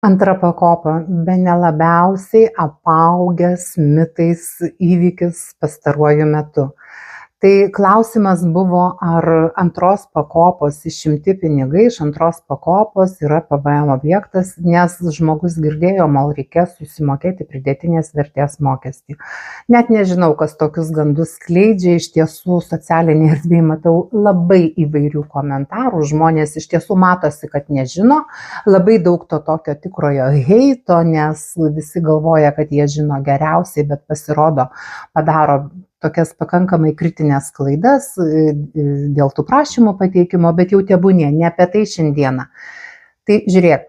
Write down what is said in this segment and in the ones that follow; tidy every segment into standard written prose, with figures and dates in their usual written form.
Antra pakopa bene labiausiai apaugęs mitais įvykis pastaruoju metu. Tai klausimas buvo, ar antros pakopos išimti pinigai iš antros pakopos yra PVM objektas, nes žmogus girdėjo, mal reikės susimokėti pridėtinės vertės mokestį. Net nežinau, kas tokius gandus skleidžia, iš tiesų socialinėje erdvėje matau labai įvairių komentarų, žmonės iš tiesų matosi, kad nežino, labai daug to tokio tikrojo heito, nes visi galvoja, kad jie žino geriausiai, bet pasirodo padaro tokias pakankamai kritinės klaidas dėl tų prašymų pateikimo, bet jau tebūnie, ne apie tai šiandieną. Tai žiūrėk,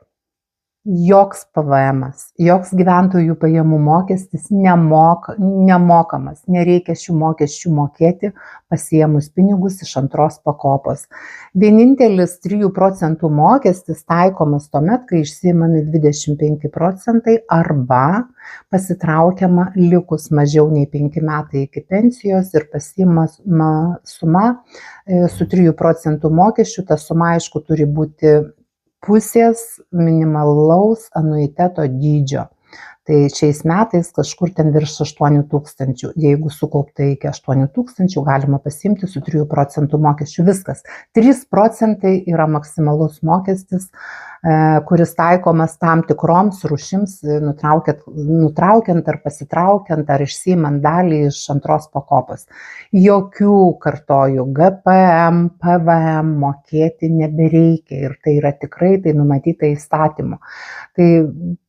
joks PVM-as, joks gyventojų pajamų mokestis nemokamas, nereikia šių mokesčių mokėti pasiėmus pinigus iš antros pakopos. Vienintelis 3 procentų mokestis taikomas tuomet, kai išsiimami 25 procentai arba pasitraukiama likus mažiau nei 5 metai iki pensijos ir pasiimama suma su 3 procentų mokesčiu. Ta suma, aišku, turi būti pusės minimalaus anuiteto dydžio. Tai šiais metais kažkur ten virš 8 000. Jeigu sukaupta iki 8 000, galima pasiimti su 3 procentų mokesčiu. Viskas. 3 procentai yra maksimalus mokestis, kuris taikomas tam tikroms rūšims, nutraukiant ar pasitraukiant ar išsiimant dalį iš antros pakopos. Jokių, kartoju, GPM, PVM mokėti nebereikia ir tai yra tikrai tai numatyta įstatymu. Tai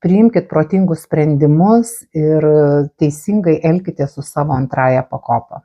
priimkit protingus sprendimus ir teisingai elkitės su savo antrąja pakopa.